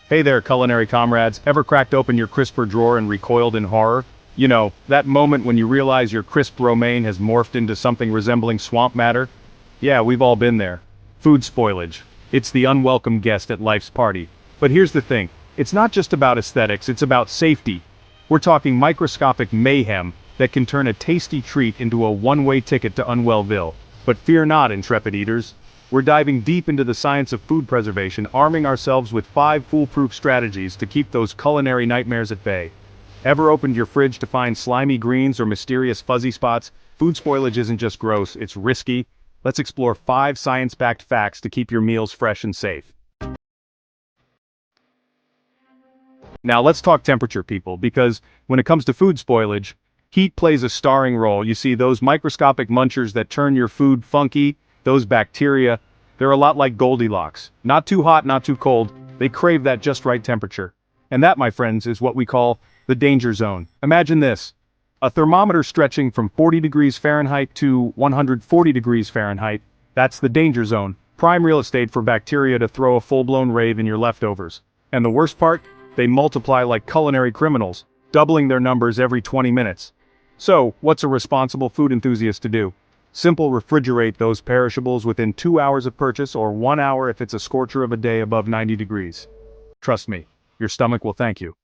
Hey there, culinary comrades. Ever cracked open your crisper drawer and recoiled in horror? You know, that moment when you realize your crisp romaine has morphed into something resembling swamp matter? Yeah, we've all been there. Food spoilage. It's the unwelcome guest at life's party. But here's the thing. It's not just about aesthetics, it's about safety. We're talking microscopic mayhem that can turn a tasty treat into a one-way ticket to Unwellville. But fear not, intrepid eaters. We're diving deep into the science of food preservation, arming ourselves with 5 foolproof strategies to keep those culinary nightmares at bay. Ever opened your fridge to find slimy greens or mysterious fuzzy spots? Food spoilage isn't just gross, it's risky. Let's explore 5 science-backed facts to keep your meals fresh and safe. Now let's talk temperature, people, because when it comes to food spoilage, heat plays a starring role. You see, those microscopic munchers that turn your food funky, those bacteria, they're a lot like Goldilocks. Not too hot, not too cold. They crave that just right temperature. And that, my friends, is what we call the danger zone. Imagine this. A thermometer stretching from 40 degrees Fahrenheit to 140 degrees Fahrenheit. That's the danger zone. Prime real estate for bacteria to throw a full-blown rave in your leftovers. And the worst part? They multiply like culinary criminals, doubling their numbers every 20 minutes. So, what's a responsible food enthusiast to do? Simple: refrigerate those perishables within 2 hours of purchase, or 1 hour if it's a scorcher of a day above 90 degrees. Trust me, your stomach will thank you.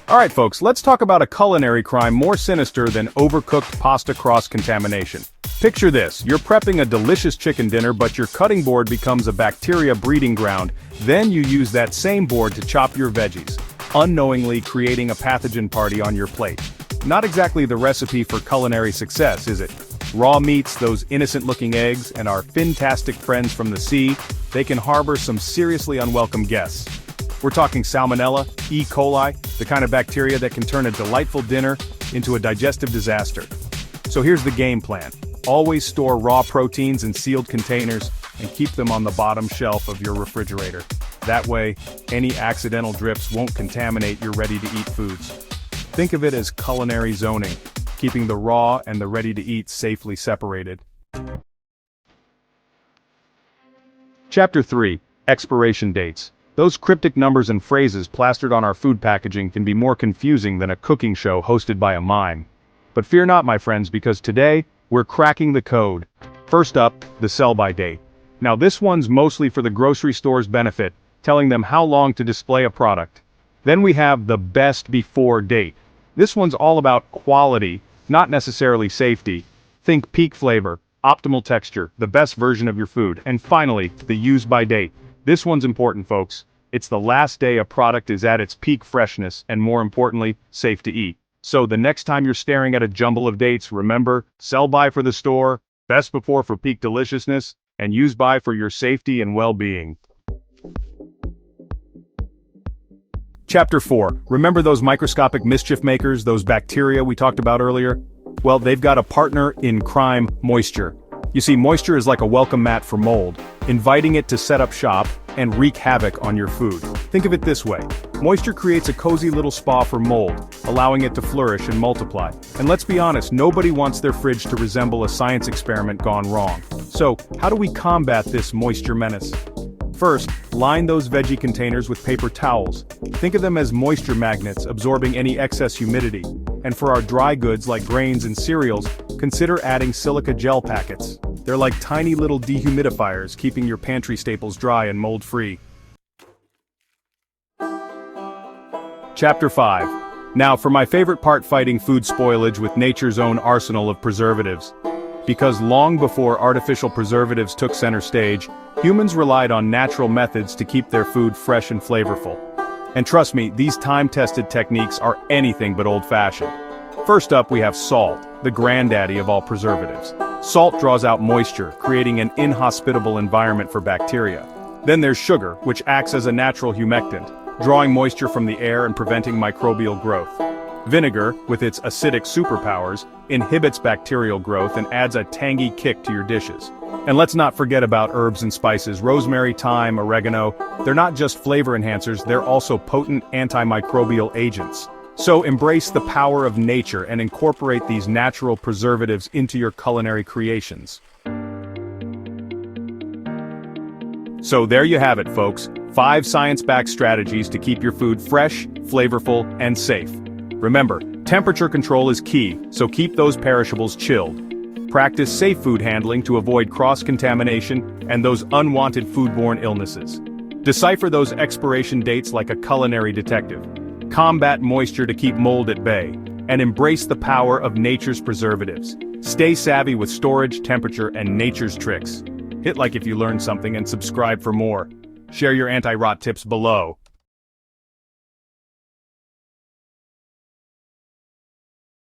Alright folks, let's talk about a culinary crime more sinister than overcooked pasta cross-contamination. Picture this: you're prepping a delicious chicken dinner, but your cutting board becomes a bacteria breeding ground. Then you use that same board to chop your veggies, unknowingly creating a pathogen party on your plate. Not exactly the recipe for culinary success, is it? Raw meats, those innocent-looking eggs, and our fantastic friends from the sea, they can harbor some seriously unwelcome guests. We're talking Salmonella, E. coli, the kind of bacteria that can turn a delightful dinner into a digestive disaster. So here's the game plan. Always store raw proteins in sealed containers and keep them on the bottom shelf of your refrigerator. That way, any accidental drips won't contaminate your ready-to-eat foods. Think of it as culinary zoning, keeping the raw and the ready-to-eat safely separated. Chapter 3. Expiration dates. Those cryptic numbers and phrases plastered on our food packaging can be more confusing than a cooking show hosted by a mime. But fear not, my friends, because today, we're cracking the code. First up, the sell-by date. Now this one's mostly for the grocery store's benefit, telling them how long to display a product. Then we have the best before date. This one's all about quality, not necessarily safety. Think peak flavor, optimal texture, the best version of your food. And finally, the use by date. This one's important, folks. It's the last day a product is at its peak freshness and, more importantly, safe to eat. So the next time you're staring at a jumble of dates, remember, sell by for the store, best before for peak deliciousness, and use by for your safety and well-being. Chapter 4. Remember those microscopic mischief makers, those bacteria we talked about earlier? Well, they've got a partner in crime: moisture. You see, moisture is like a welcome mat for mold, inviting it to set up shop and wreak havoc on your food. Think of it this way. Moisture creates a cozy little spa for mold, allowing it to flourish and multiply. And let's be honest, nobody wants their fridge to resemble a science experiment gone wrong. So, how do we combat this moisture menace? First, line those veggie containers with paper towels. Think of them as moisture magnets, absorbing any excess humidity. And for our dry goods like grains and cereals, consider adding silica gel packets. They're like tiny little dehumidifiers, keeping your pantry staples dry and mold-free. Chapter 5. Now for my favorite part: fighting food spoilage with nature's own arsenal of preservatives. Because long before artificial preservatives took center stage, humans relied on natural methods to keep their food fresh and flavorful. And trust me, these time-tested techniques are anything but old-fashioned. First up, we have salt, the granddaddy of all preservatives. Salt draws out moisture, creating an inhospitable environment for bacteria. Then there's sugar, which acts as a natural humectant, drawing moisture from the air and preventing microbial growth. Vinegar, with its acidic superpowers, inhibits bacterial growth and adds a tangy kick to your dishes. And let's not forget about herbs and spices: rosemary, thyme, oregano. They're not just flavor enhancers, they're also potent antimicrobial agents. So embrace the power of nature and incorporate these natural preservatives into your culinary creations. So there you have it, folks. 5 science-backed strategies to keep your food fresh, flavorful, and safe. Remember, temperature control is key, so keep those perishables chilled. Practice safe food handling to avoid cross-contamination and those unwanted foodborne illnesses. Decipher those expiration dates like a culinary detective. Combat moisture to keep mold at bay. And embrace the power of nature's preservatives. Stay savvy with storage, temperature, and nature's tricks. Hit like if you learned something and subscribe for more. Share your anti-rot tips below.